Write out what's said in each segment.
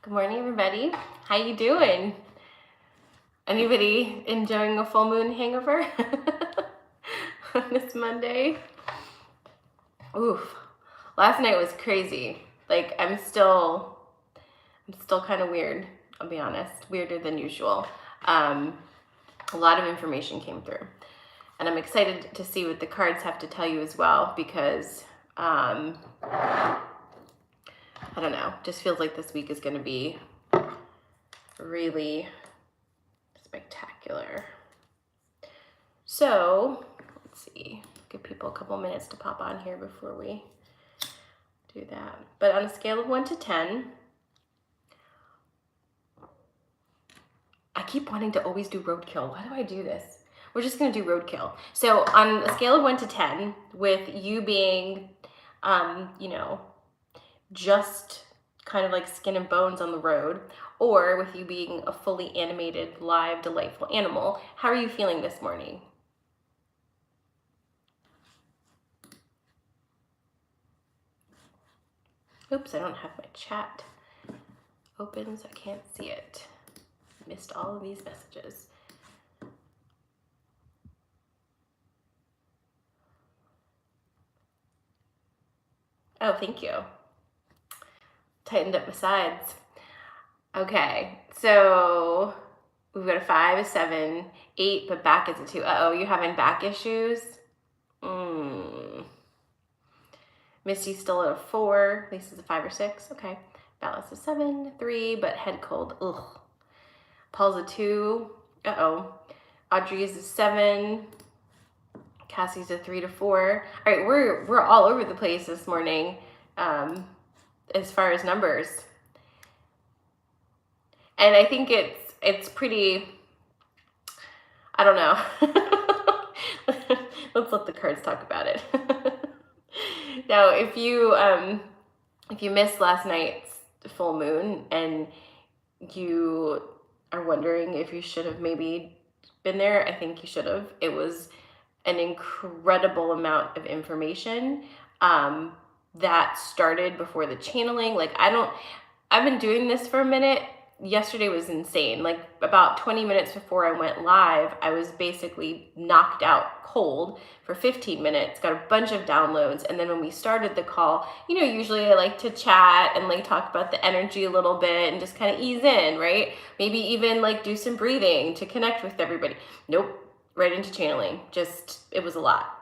Good morning, everybody. How you doing? Anybody enjoying a full moon hangover on this Monday? Oof. Last night was crazy. Like I'm still kind of weird, I'll be honest. Weirder than usual. A lot of information came through. And I'm excited to see what the cards have to tell you as well, because I don't know, just feels like this week is going to be really spectacular. So let's see, give people a couple minutes to pop on here before we do that. But on a scale of 1 to 10, I keep wanting to always do roadkill. Why do I do this? We're just going to do roadkill. So on a scale of 1 to 10, with you being, just kind of like skin and bones on the road, or with you being a fully animated, live, delightful animal, how are you feeling this morning? Oops, I don't have my chat open, so I can't see it. Missed all of these messages. Oh, thank you. Tightened up my sides. Okay, so we've got a 5, a 7, 8, but back is a 2. Uh-oh, you're having back issues? Misty's still at a 4. Lisa's a 5 or 6. Okay. Balance a 7, 3, but head cold. Ugh. Paul's a 2. Uh-oh. Audrey is a 7. Cassie's a 3 to 4. All right, we're all over the place this morning as far as numbers. And I think it's pretty, I don't know. Let's let the cards talk about it. Now, if you missed last night's full moon and you are wondering if you should have maybe been there, I think you should have. It was an incredible amount of information that started before the channeling. Like I've been doing this for a minute. Yesterday was insane. Like about 20 minutes before I went live, I was basically knocked out cold for 15 minutes, got a bunch of downloads. And then when we started the call, usually I like to chat and like talk about the energy a little bit and just kind of ease in, right? Maybe even like do some breathing to connect with everybody. Nope, right into channeling. It was a lot.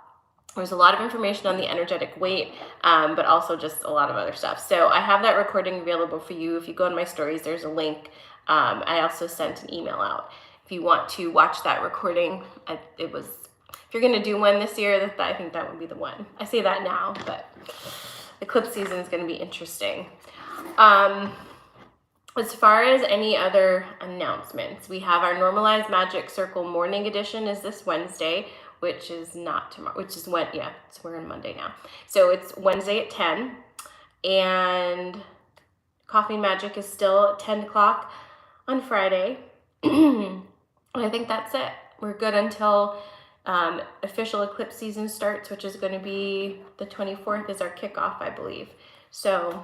There was a lot of information on the energetic weight, but also just a lot of other stuff. So I have that recording available for you. If you go in my stories, there's a link. I also sent an email out. If you want to watch that recording, if you're going to do one this year, I think that would be the one. I say that now, but eclipse season is going to be interesting. As far as any other announcements, we have our Normalized Magic Circle Morning Edition is this Wednesday, which is not tomorrow, so we're on Monday now. So it's Wednesday at 10, and Coffee and Magic is still at 10 o'clock on Friday. And I think that's it. We're good until official eclipse season starts, which is going to be the 24th is our kickoff, I believe. So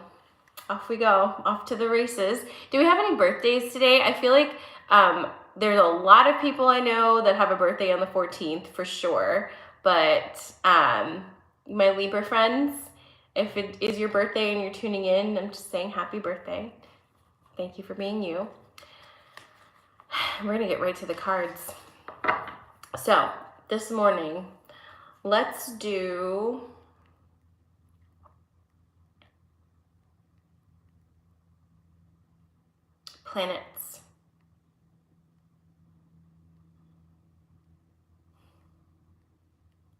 off we go, off to the races. Do we have any birthdays today? I feel like there's a lot of people I know that have a birthday on the 14th for sure, but my Libra friends, if it is your birthday and you're tuning in, I'm just saying happy birthday. Thank you for being you. We're gonna get right to the cards. So this morning, let's do planets.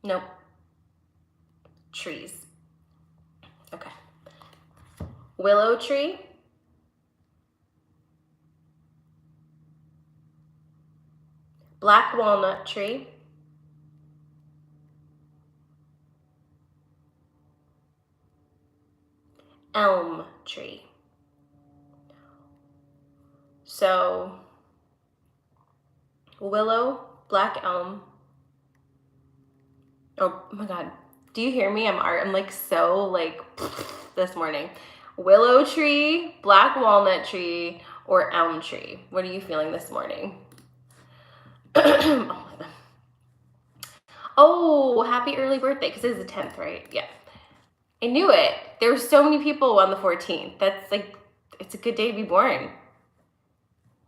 Nope. Trees. Okay. Willow tree. Black walnut tree. Elm tree. So willow, black elm. Oh my God. Do you hear me? I'm like so like this morning. Willow tree, black walnut tree, or elm tree? What are you feeling this morning? Oh, happy early birthday, because it's the 10th, right? Yeah. I knew it. There were so many people on the 14th. That's like, it's a good day to be born.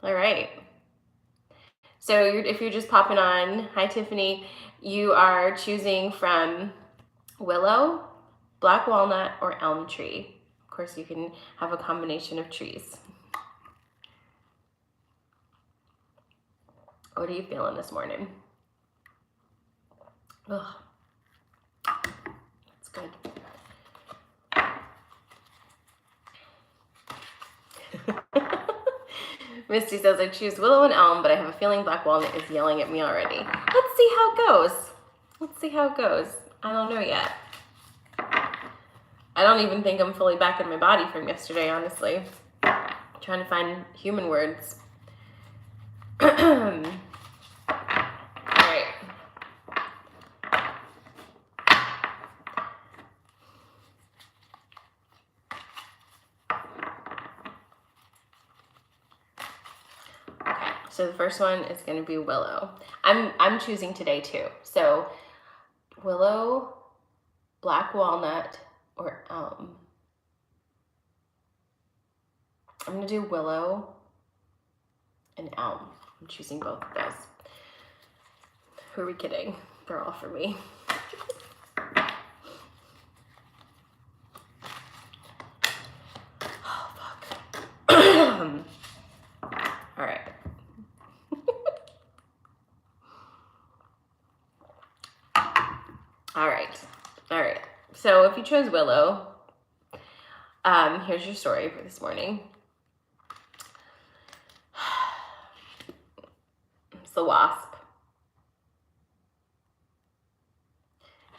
All right. So if you're just popping on, hi Tiffany, you are choosing from willow, black walnut, or elm tree. Of course, you can have a combination of trees. What are you feeling this morning? Ugh. That's good. Misty says, I choose willow and elm, but I have a feeling black walnut is yelling at me already. Let's see how it goes. Let's see how it goes. I don't know yet. I don't even think I'm fully back in my body from yesterday, honestly. I'm trying to find human words. All right. Okay, so the first one is going to be willow. I'm choosing today too. So willow, black walnut, or elm. I'm going to do willow and elm. I'm choosing both of those. Who are we kidding? They're all for me. Oh, fuck. All right. All right. So if you chose willow, here's your story for this morning. It's the wasp.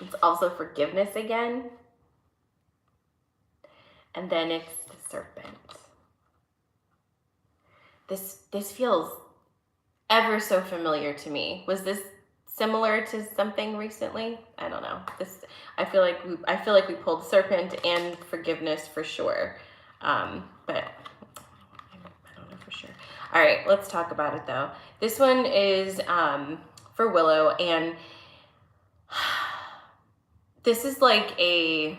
It's also forgiveness again. And then it's the serpent. This feels ever so familiar to me. Was this similar to something recently? I don't know. I feel like we pulled serpent and forgiveness for sure. But I don't know for sure. All right, let's talk about it though. This one is for Willow, and this is a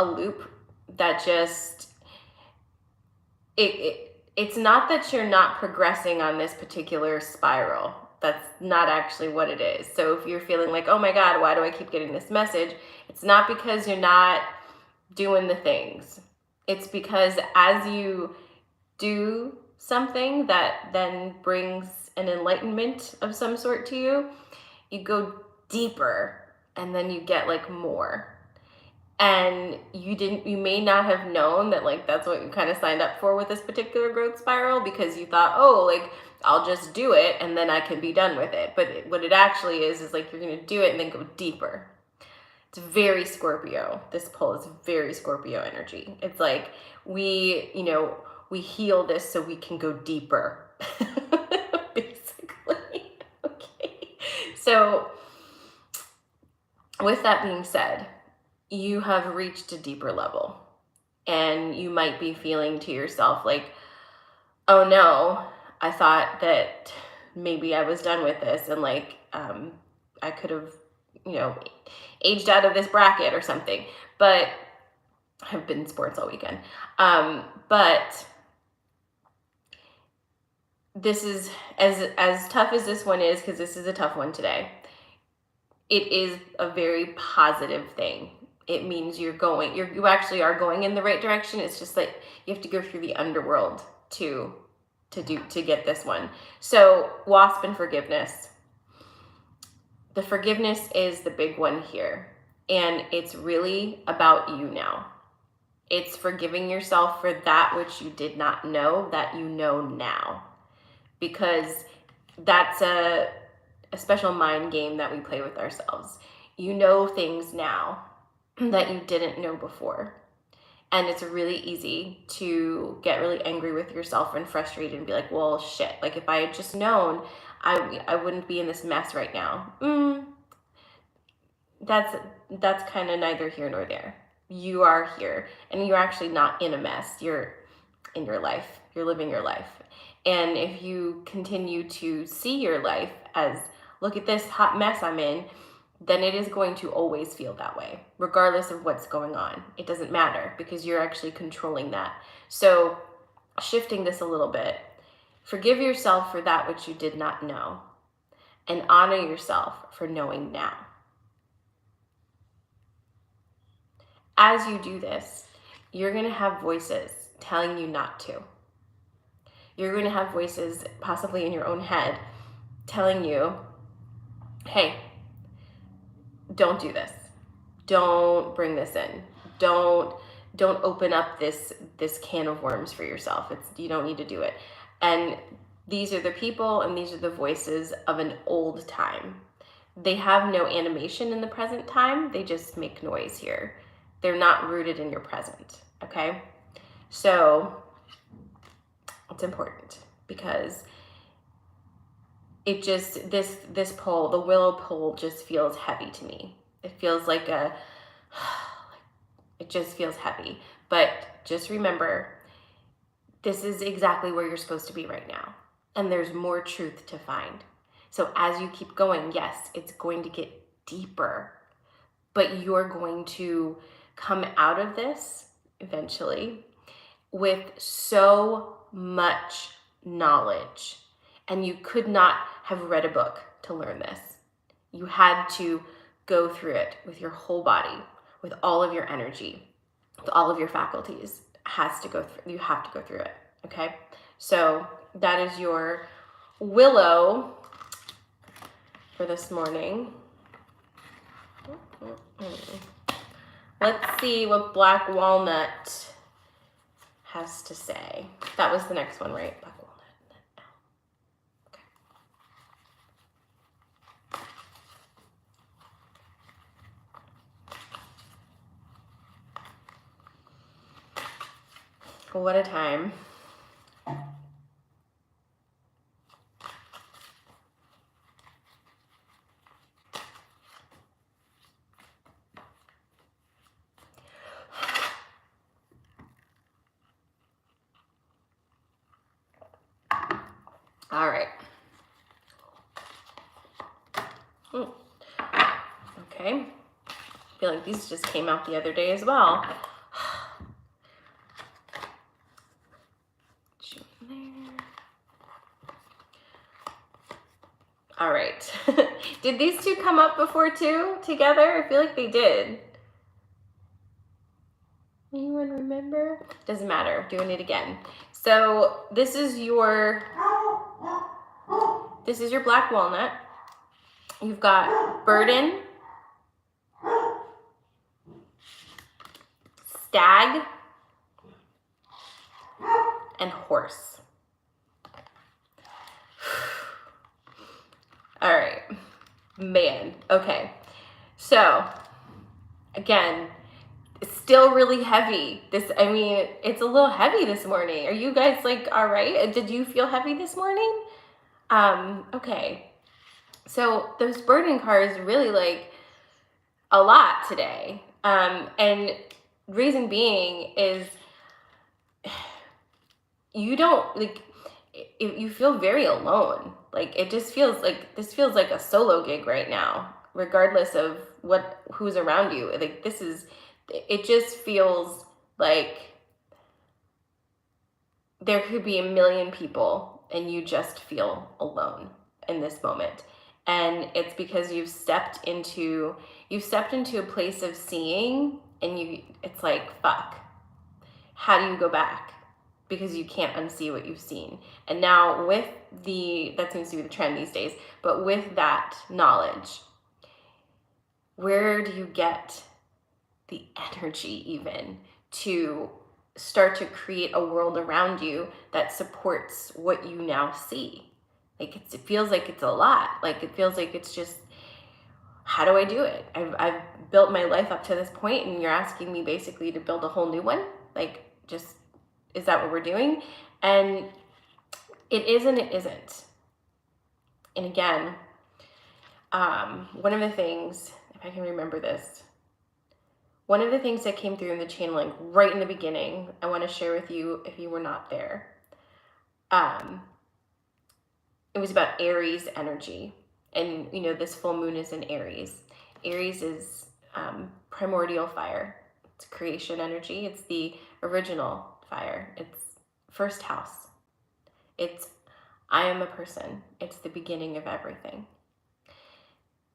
loop that just it's not that you're not progressing on this particular spiral. That's not actually what it is. So if you're feeling like, oh my God, why do I keep getting this message? It's not because you're not doing the things. It's because as you do something that then brings an enlightenment of some sort to you, you go deeper and then you get like more. And you may not have known that like that's what you kind of signed up for with this particular growth spiral, because you thought, oh, like I'll just do it and then I can be done with it. But what it actually is like you're going to do it and then go deeper. It's very Scorpio. This pull is very Scorpio energy. It's like we heal this so we can go deeper. Basically. Okay. So with that being said, you have reached a deeper level, and you might be feeling to yourself like, oh no, I thought that maybe I was done with this, and like I could have aged out of this bracket or something. But I've been in sports all weekend. But this is as tough as this one is, because this is a tough one today. It is a very positive thing. It means you actually are going in the right direction. It's just like you have to go through the underworld to get this one. So wasp and forgiveness. The forgiveness is the big one here. And it's really about you now. It's forgiving yourself for that which you did not know that you know now. Because that's a special mind game that we play with ourselves. You know things now that you didn't know before. And it's really easy to get really angry with yourself and frustrated and be like, well, shit, like if I had just known, I wouldn't be in this mess right now. That's kind of neither here nor there. You are here, and you're actually not in a mess. You're in your life. You're living your life. And if you continue to see your life as, look at this hot mess I'm in, then it is going to always feel that way, regardless of what's going on. It doesn't matter because you're actually controlling that. So shifting this a little bit, forgive yourself for that which you did not know, and honor yourself for knowing now. As you do this, you're going to have voices telling you not to. You're going to have voices, possibly in your own head, telling you, hey, don't do this. Don't bring this in. Don't open up this can of worms for yourself. You don't need to do it. And these are the people and these are the voices of an old time. They have no animation in the present time. They just make noise here. They're not rooted in your present, okay? So it's important because it just, this pole, the willow pole, just feels heavy to me. It feels like it just feels heavy. But just remember, this is exactly where you're supposed to be right now. And there's more truth to find. So as you keep going, yes, it's going to get deeper, but you're going to come out of this eventually with so much knowledge. And you could not have read a book to learn this. You had to go through it with your whole body, with all of your energy, with all of your faculties. You have to go through it, okay? So that is your willow for this morning. Let's see what black walnut has to say. That was the next one, right? Black walnut. Okay. What a time. All right. Okay. I feel like these just came out the other day as well. All right. Did these two come up before too, together? I feel like they did. Anyone remember? Doesn't matter, doing it again. So this is your black walnut. You've got burden, stag, and horse. All right, man, okay. So again, it's still really heavy. It's a little heavy this morning. Are you guys like, all right? Did you feel heavy this morning? Okay. So those burden cards really like a lot today. And reason being is you don't like, you feel very alone. Like it just feels like, this feels like a solo gig right now, regardless of who's around you. Like it just feels like there could be a million people and you just feel alone in this moment. And it's because you've stepped into a place of seeing, and it's like, fuck, how do you go back? Because you can't unsee what you've seen. And now that seems to be the trend these days, but with that knowledge, where do you get the energy even to start to create a world around you that supports what you now see? Like it feels like it's a lot. Like it feels like it's just, how do I do it? I've built my life up to this point, and you're asking me basically to build a whole new one. Like, just, is that what we're doing? And it is and it isn't. And again, one of the things, if I can remember this, One of the things that came through in the channeling right in the beginning, I want to share with you if you were not there. It was about Aries energy. And, you know, this full moon is in Aries. Aries is primordial fire. It's creation energy. It's the original fire. It's first house. It's I am a person. It's the beginning of everything.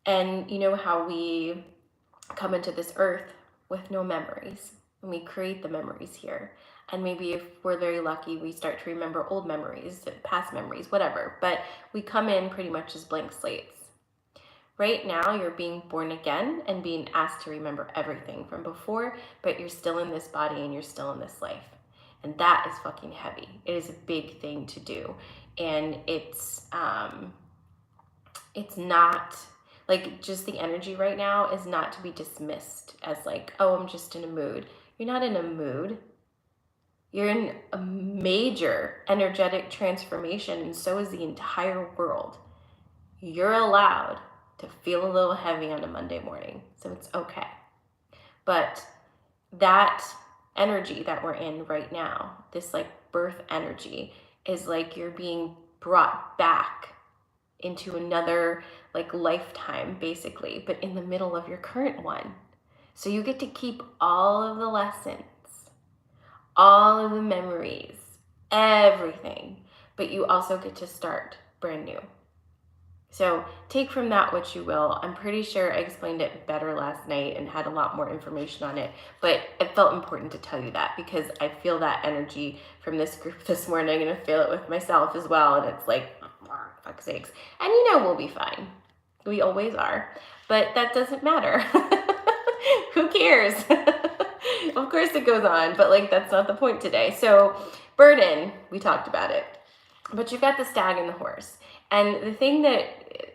And you know how we come into this earth with no memories, and we create the memories here. And maybe if we're very lucky, we start to remember old memories, past memories, whatever. But we come in pretty much as blank slates. Right now, you're being born again and being asked to remember everything from before, but you're still in this body and you're still in this life. And that is fucking heavy. It is a big thing to do. And it's not, like, just the energy right now is not to be dismissed as like, oh, I'm just in a mood. You're not in a mood. You're in a major energetic transformation, and so is the entire world. You're allowed to feel a little heavy on a Monday morning, so it's okay. But that energy that we're in right now, this like birth energy, is like you're being brought back into another like lifetime basically, but in the middle of your current one. So you get to keep all of the lessons, all of the memories, everything, but you also get to start brand new. So take from that what you will. I'm pretty sure I explained it better last night and had a lot more information on it, but it felt important to tell you that because I feel that energy from this group this morning, and I feel it with myself as well. And it's like, fuck's sakes. And you know, we'll be fine. We always are, but that doesn't matter. Who cares? Of course it goes on, but like, that's not the point today. So burden, we talked about it, but you've got the stag and the horse. And the thing that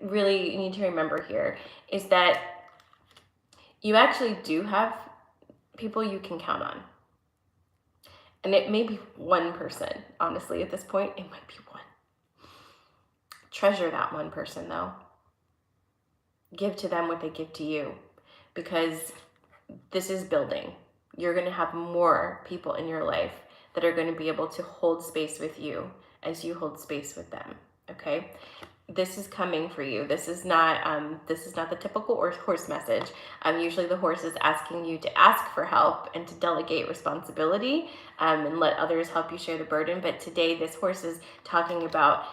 really you need to remember here is that you actually do have people you can count on. And it may be one person, honestly, at this point, it might be one. Treasure that one person though. Give to them what they give to you, because this is building. You're going to have more people in your life that are going to be able to hold space with you as you hold space with them. Okay, this is coming for you. This is not the typical horse message. Usually the horse is asking you to ask for help and to delegate responsibility and let others help you share the burden. But today this horse is talking about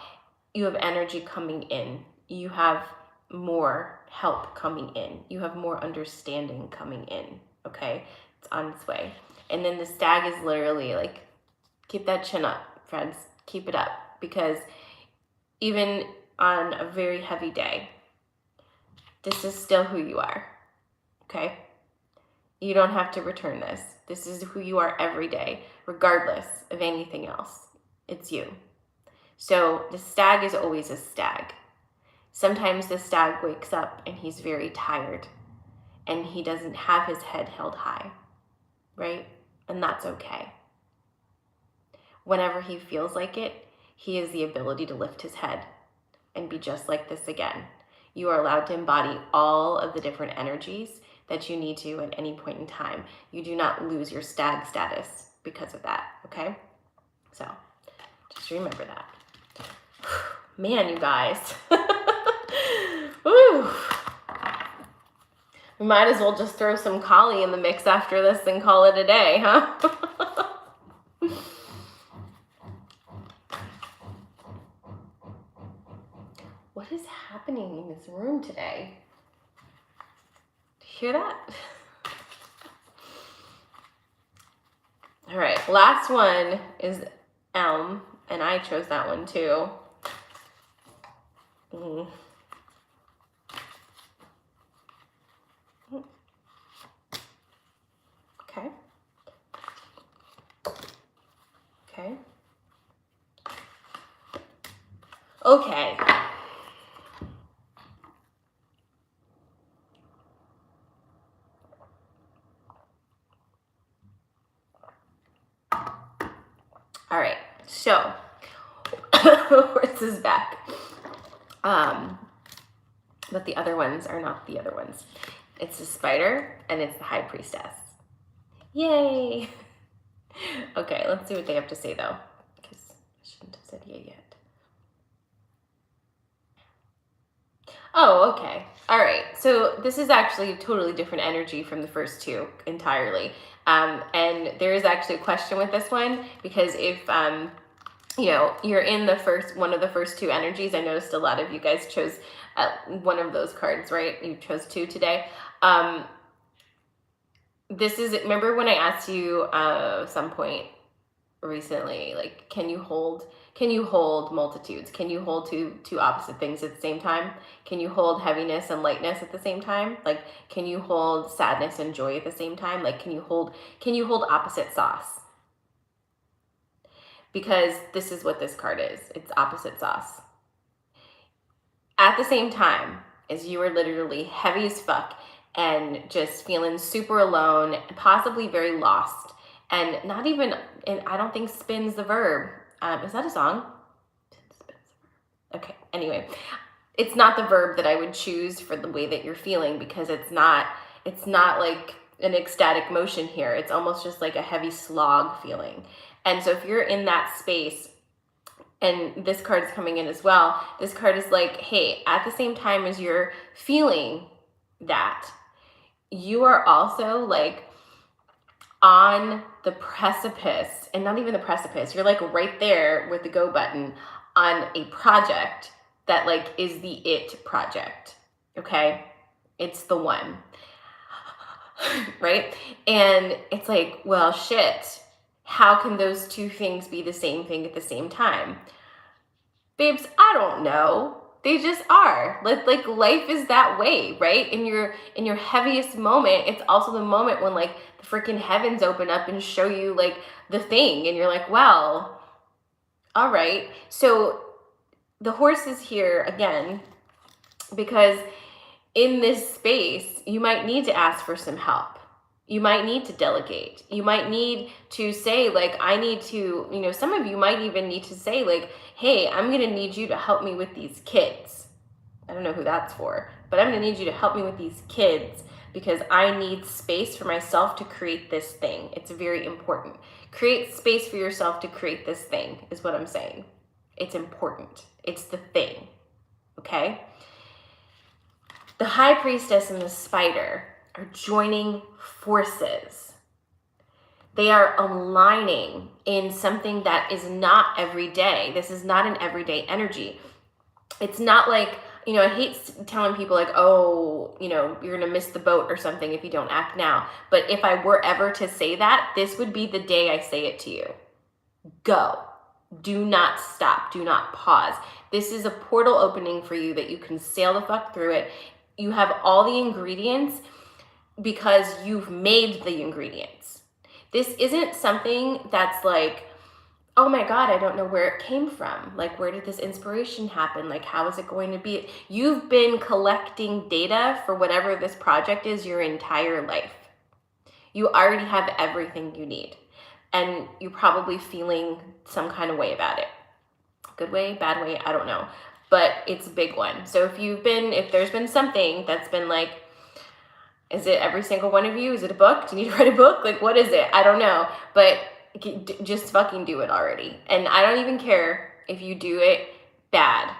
you have energy coming in. You have more help coming in. You have more understanding coming in. Okay, it's on its way. And then the stag is literally like, keep that chin up, friends. Keep it up, because even on a very heavy day, this is still who you are, okay? You don't have to return this. This is who you are every day, regardless of anything else. It's you. So the stag is always a stag. Sometimes the stag wakes up and he's very tired and he doesn't have his head held high, right? And that's okay. Whenever he feels like it, he has the ability to lift his head and be just like this again. You are allowed to embody all of the different energies that you need to at any point in time. You do not lose your stag status because of that, okay? So just remember that. Man, you guys. Woo. We might as well just throw some Kali in the mix after this and call it a day, huh? What is happening in this room today? Do you hear that? All right, last one is Elm, and I chose that one too. Okay. Okay. Okay. All right, so horse is back. But the other ones are not the other ones. It's the spider and it's the high priestess. Yay. Okay, let's see what they have to say though, because I shouldn't have said yay yet. Oh, okay. All right. So this is actually a totally different energy from the first two entirely. And there is actually a question with this one, because if you're in the first one of the first two energies, I noticed a lot of you guys chose one of those cards, right? You chose two today. This is, remember when I asked you some point recently, like, can you hold multitudes? Can you hold two opposite things at the same time? Can you hold heaviness and lightness at the same time? Like, can you hold sadness and joy at the same time? Like, can you hold opposite sauce? Because this is what this card is. It's opposite sauce. At the same time as you are literally heavy as fuck and just feeling super alone, possibly very lost, and not even, and I don't think spin's the verb. Is that a song? Okay, anyway, it's not the verb that I would choose for the way that you're feeling, because it's not like an ecstatic motion here. It's almost just like a heavy slog feeling. And so if you're in that space, and this card is coming in as well, this card is like, hey, at the same time as you're feeling that, you are also like on the precipice, and not even the precipice, you're like right there with the go button on a project that like is the it project, okay? It's the one, right? And it's like, well, shit, how can those two things be the same thing at the same time? Babes, I don't know. They just are. Like life is that way, right? In your heaviest moment, it's also the moment when like the freaking heavens open up and show you like the thing, and you're like, well, all right. So the horse is here again, because in this space, you might need to ask for some help. You might need to delegate. You might need to say, like, I need to, some of you might even need to say, like, hey, I'm going to need you to help me with these kids. I don't know who that's for, but I'm going to need you to help me with these kids, because I need space for myself to create this thing. It's very important. Create space for yourself to create this thing is what I'm saying. It's important. It's the thing. Okay? The High Priestess and the Spider are joining forces. They are aligning in something that is not every day. This is not an everyday energy. It's not like, I hate telling people like, oh, you're going to miss the boat or something if you don't act now. But if I were ever to say that, this would be the day I say it to you. Go. Do not stop. Do not pause. This is a portal opening for you that you can sail the fuck through it. You have all the ingredients because you've made the ingredients. This isn't something that's like, oh my God, I don't know where it came from. Like, where did this inspiration happen? Like, how is it going to be? You've been collecting data for whatever this project is your entire life. You already have everything you need. And you're probably feeling some kind of way about it. Good way, bad way, I don't know. But it's a big one. So if there's been something that's been like, is it every single one of you? Is it a book? Do you need to write a book? Like, what is it? I don't know. But just fucking do it already. And I don't even care if you do it bad,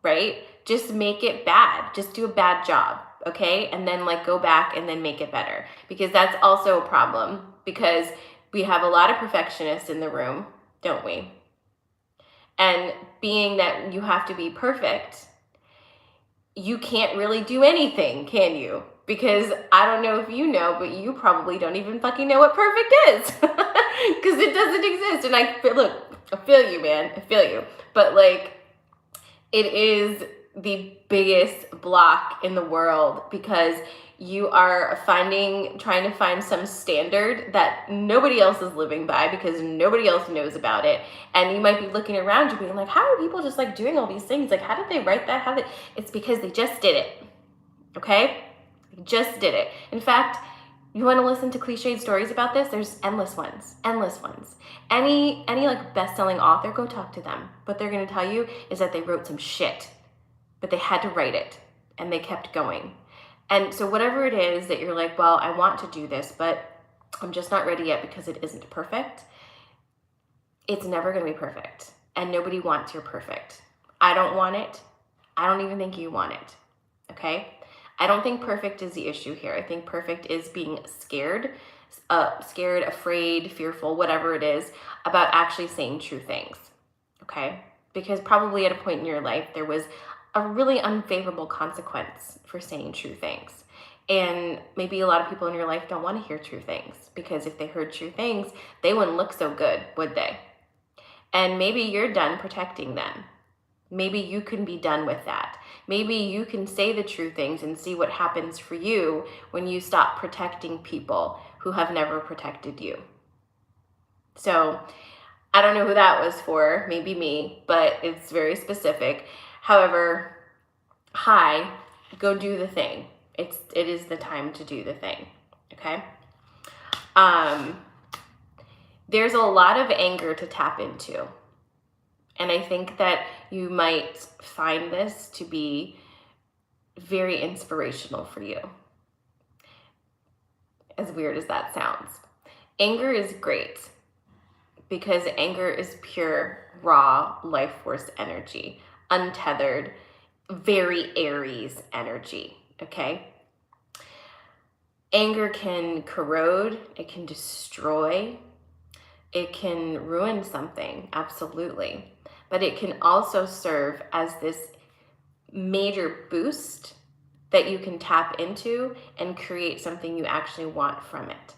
right? Just make it bad. Just do a bad job, okay? And then like go back and then make it better. Because that's also a problem, because we have a lot of perfectionists in the room, don't we? And being that you have to be perfect, you can't really do anything, can you? Because I don't know if you know, but you probably don't even fucking know what perfect is. Because it doesn't exist. And I feel you, man. I feel you. But like, it is the biggest block in the world, because you are trying to find some standard that nobody else is living by, because nobody else knows about it. And you might be looking around you being like, how are people just like doing all these things? Like, how did they write that? It's because they just did it. Okay? They just did it. In fact, you want to listen to cliched stories about this? There's endless ones. Any like best-selling author, go talk to them. What they're going to tell you is that they wrote some shit, but they had to write it and they kept going. And so whatever it is that you're like, well, I want to do this, but I'm just not ready yet because it isn't perfect. It's never going to be perfect. And nobody wants your perfect. I don't want it. I don't even think you want it. Okay? I don't think perfect is the issue here. I think perfect is being scared, afraid, fearful, whatever it is, about actually saying true things. Okay? Because probably at a point in your life, there was a really unfavorable consequence for saying true things. And maybe a lot of people in your life don't want to hear true things, because if they heard true things, they wouldn't look so good, would they? And maybe you're done protecting them. Maybe you can be done with that. Maybe you can say the true things and see what happens for you when you stop protecting people who have never protected you. So I don't know who that was for, maybe me, but it's very specific. However, hi, go do the thing. It is the time to do the thing, okay? There's a lot of anger to tap into. And I think that you might find this to be very inspirational for you. As weird as that sounds. Anger is great because anger is pure, raw, life force energy, untethered, very Aries energy, okay? Anger can corrode, it can destroy, it can ruin something, absolutely. But it can also serve as this major boost that you can tap into and create something you actually want from it.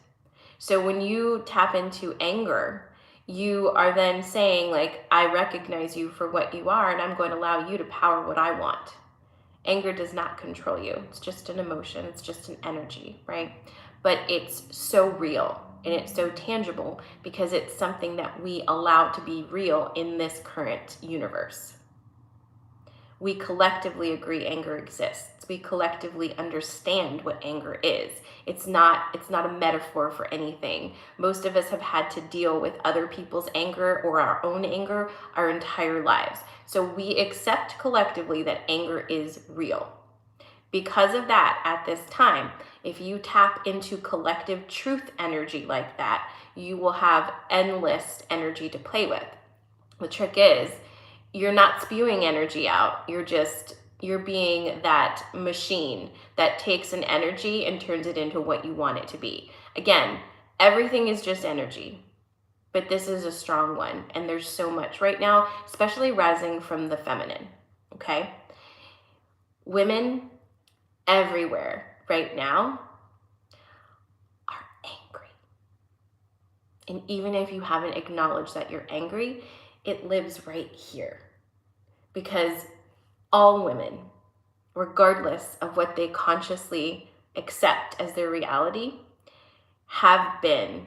So when you tap into anger, you are then saying, like, I recognize you for what you are, and I'm going to allow you to power what I want. Anger does not control you. It's just an emotion. It's just an energy, right? But it's so real and it's so tangible because it's something that we allow to be real in this current universe. We collectively agree anger exists. We collectively understand what anger is. It's not a metaphor for anything. Most of us have had to deal with other people's anger or our own anger our entire lives. So we accept collectively that anger is real. Because of that, at this time, if you tap into collective truth energy like that, you will have endless energy to play with. The trick is, you're not spewing energy out. You're being that machine that takes an energy and turns it into what you want it to be. Again, everything is just energy, but this is a strong one. And there's so much right now, especially rising from the feminine, okay? Women everywhere right now are angry. And even if you haven't acknowledged that you're angry, it lives right here. Because all women, regardless of what they consciously accept as their reality, have been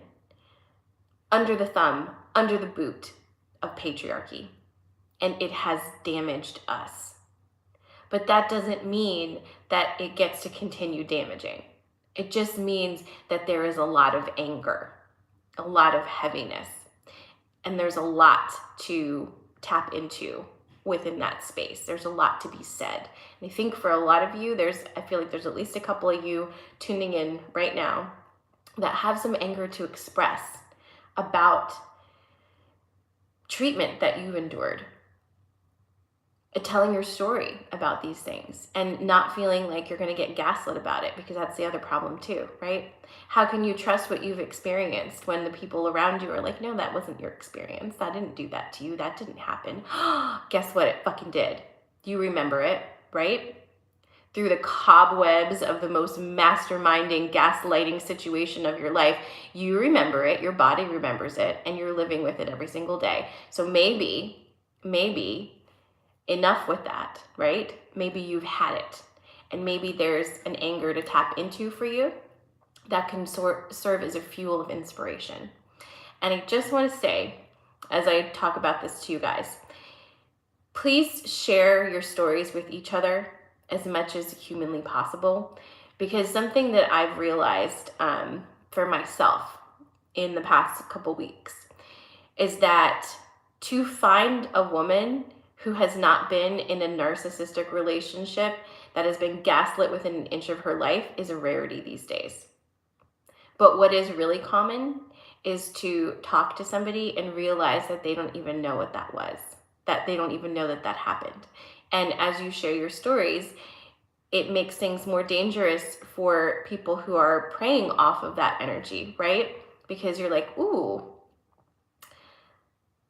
under the thumb, under the boot of patriarchy. And it has damaged us. But that doesn't mean that it gets to continue damaging. It just means that there is a lot of anger, a lot of heaviness, and there's a lot to tap into within that space. There's a lot to be said. And I think for a lot of you, I feel like there's at least a couple of you tuning in right now that have some anger to express about treatment that you've endured, telling your story about these things and not feeling like you're going to get gaslit about it, because that's the other problem too, right? How can you trust what you've experienced when the people around you are like, no, that wasn't your experience. That didn't do that to you. That didn't happen. Guess what? It fucking did. You remember it, right? Through the cobwebs of the most masterminding, gaslighting situation of your life, you remember it, your body remembers it, and you're living with it every single day. So maybe enough with that, right? Maybe you've had it, and maybe there's an anger to tap into for you that can serve as a fuel of inspiration. And I just want to say, as I talk about this to you guys, please share your stories with each other as much as humanly possible, because something that I've realized for myself in the past couple weeks is that to find a woman who has not been in a narcissistic relationship that has been gaslit within an inch of her life is a rarity these days. But what is really common is to talk to somebody and realize that they don't even know what that was, that they don't even know that that happened. And as you share your stories, it makes things more dangerous for people who are preying off of that energy, right? Because you're like, ooh,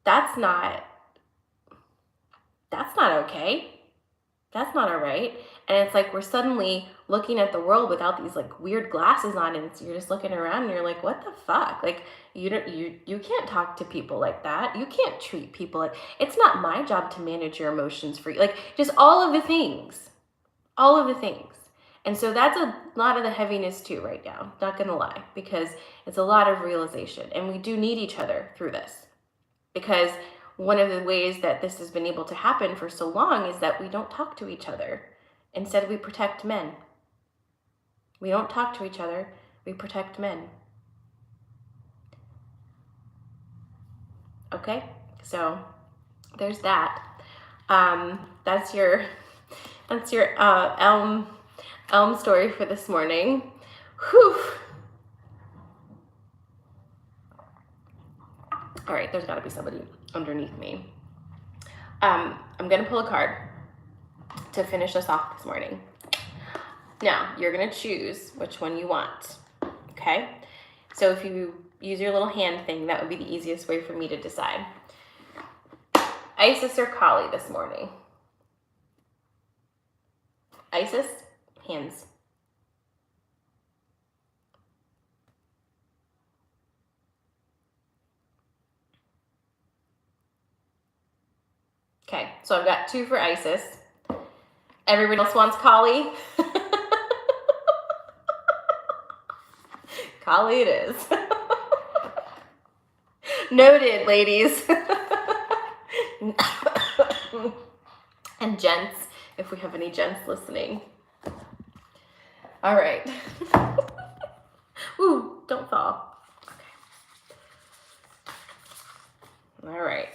that's not okay. That's not all right. And it's like we're suddenly looking at the world without these like weird glasses on, and you're just looking around and you're like, what the fuck? Like you can't talk to people like that. You can't treat people like, it's not my job to manage your emotions for you. Like just all of the things. All of the things. And so that's a lot of the heaviness too right now, not gonna lie, because it's a lot of realization, and we do need each other through this. Because one of the ways that this has been able to happen for so long is that we don't talk to each other. Instead, we protect men. We don't talk to each other, we protect men. Okay, so there's that. That's your elm story for this morning. Whew. All right, there's got to be somebody underneath me. I'm gonna pull a card to finish us off this morning. Now, you're gonna choose which one you want, okay? So if you use your little hand thing, that would be the easiest way for me to decide. Isis or Kali this morning? Isis, hands. Okay, so I've got 2 for Isis. Everybody else wants Kali? Kali it is. Noted, ladies. And gents, if we have any gents listening. All right. Ooh, don't fall. Okay. All right.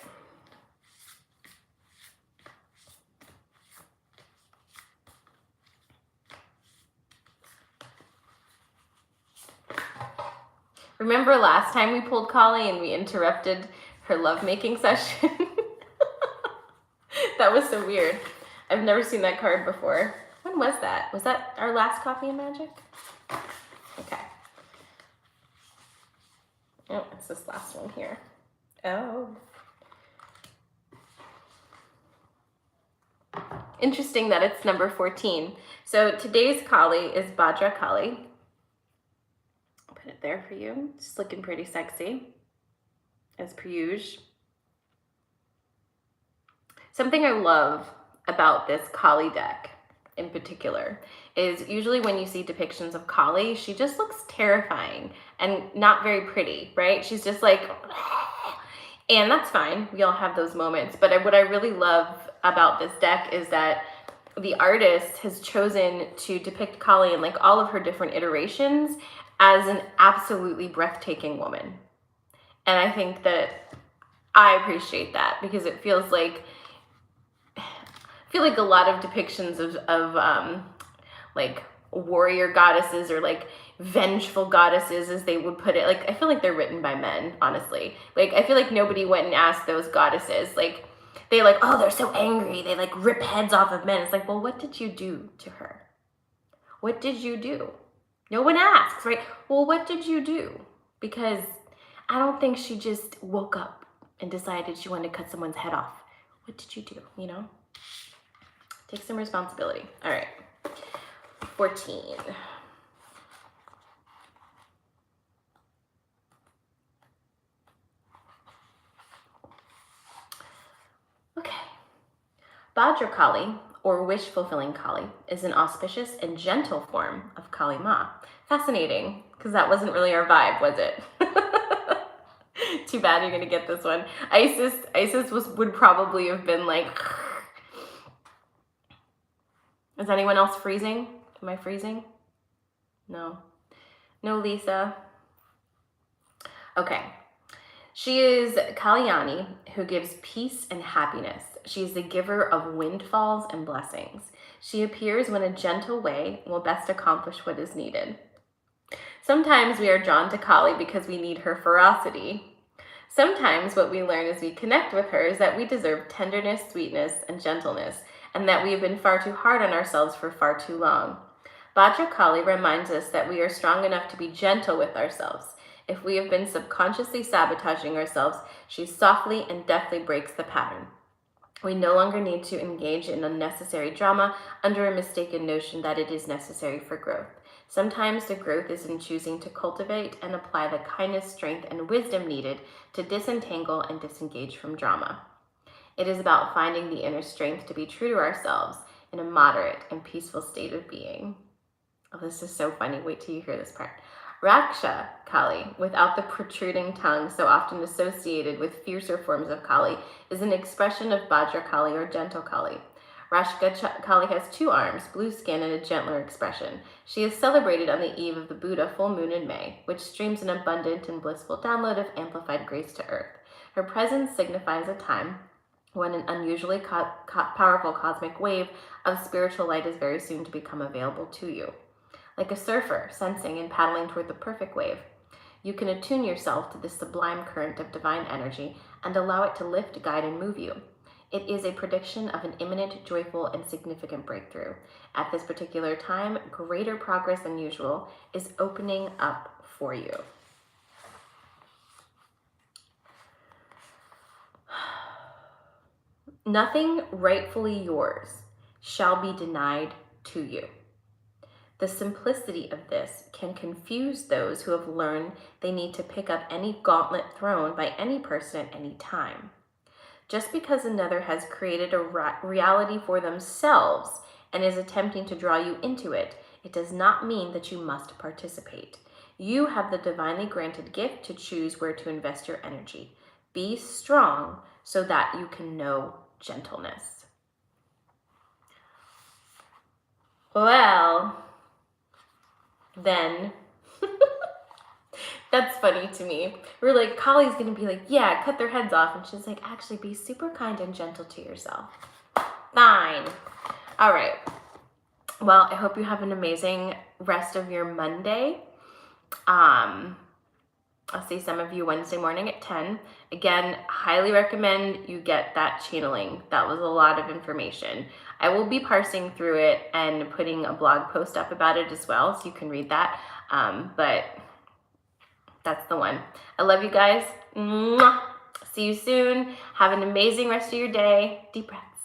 Remember last time we pulled Kali and we interrupted her lovemaking session? That was so weird. I've never seen that card before. When was that? Was that our last Coffee and Magic? Okay. Oh, it's this last one here. Oh. Interesting that it's number 14. So today's Kali is Bhadra Kali. I'll put it there for you. Just looking pretty sexy, as per usual. Something I love about this Kali deck in particular is usually when you see depictions of Kali, she just looks terrifying and not very pretty, right? She's just like, and that's fine. We all have those moments. But what I really love about this deck is that the artist has chosen to depict Kali in like all of her different iterations as an absolutely breathtaking woman. And I think that I appreciate that because it feels like, I feel like a lot of depictions of like warrior goddesses or like vengeful goddesses, as they would put it, like I feel like they're written by men, honestly. Like I feel like nobody went and asked those goddesses, like they like, oh, they're so angry, they like rip heads off of men. It's like, well, what did you do to her? What did you do? No one asks, right? Well, what did you do? Because I don't think she just woke up and decided she wanted to cut someone's head off. What did you do, you know? Take some responsibility. All right, 14. Okay. Bhadra Kali, or wish-fulfilling Kali, is an auspicious and gentle form of Kali Ma. Fascinating, because that wasn't really our vibe, was it? Too bad you're gonna get this one. Isis would probably have been like, is anyone else freezing? Am I freezing? No. No, Lisa. Okay. She is Kalyani, who gives peace and happiness. She is the giver of windfalls and blessings. She appears when a gentle way will best accomplish what is needed. Sometimes we are drawn to Kali because we need her ferocity. Sometimes what we learn as we connect with her is that we deserve tenderness, sweetness, and gentleness, and that we have been far too hard on ourselves for far too long. Bhadra Kali reminds us that we are strong enough to be gentle with ourselves. If we have been subconsciously sabotaging ourselves, she softly and deftly breaks the pattern. We no longer need to engage in unnecessary drama under a mistaken notion that it is necessary for growth. Sometimes the growth is in choosing to cultivate and apply the kindness, strength, and wisdom needed to disentangle and disengage from drama. It is about finding the inner strength to be true to ourselves in a moderate and peaceful state of being. Oh, this is so funny. Wait till you hear this part. Raksha Kali, without the protruding tongue so often associated with fiercer forms of Kali, is an expression of Bhadra Kali or gentle Kali. Rashka Kali has 2 arms, blue skin, and a gentler expression. She is celebrated on the eve of the Buddha full moon in May, which streams an abundant and blissful download of amplified grace to earth. Her presence signifies a time when an unusually powerful cosmic wave of spiritual light is very soon to become available to you. Like a surfer, sensing and paddling toward the perfect wave, you can attune yourself to this sublime current of divine energy and allow it to lift, guide, and move you. It is a prediction of an imminent, joyful, and significant breakthrough. At this particular time, greater progress than usual is opening up for you. Nothing rightfully yours shall be denied to you. The simplicity of this can confuse those who have learned they need to pick up any gauntlet thrown by any person at any time. Just because another has created a reality for themselves and is attempting to draw you into it, it does not mean that you must participate. You have the divinely granted gift to choose where to invest your energy. Be strong so that you can know gentleness. Well, then, that's funny to me. We're like, Kali's gonna be like, yeah, cut their heads off. And she's like, actually be super kind and gentle to yourself. Fine. All right. Well, I hope you have an amazing rest of your Monday. I'll see some of you Wednesday morning at 10. Again, highly recommend you get that channeling. That was a lot of information. I will be parsing through it and putting a blog post up about it as well, so you can read that. But that's the one. I love you guys. Mwah. See you soon. Have an amazing rest of your day. Deep breaths.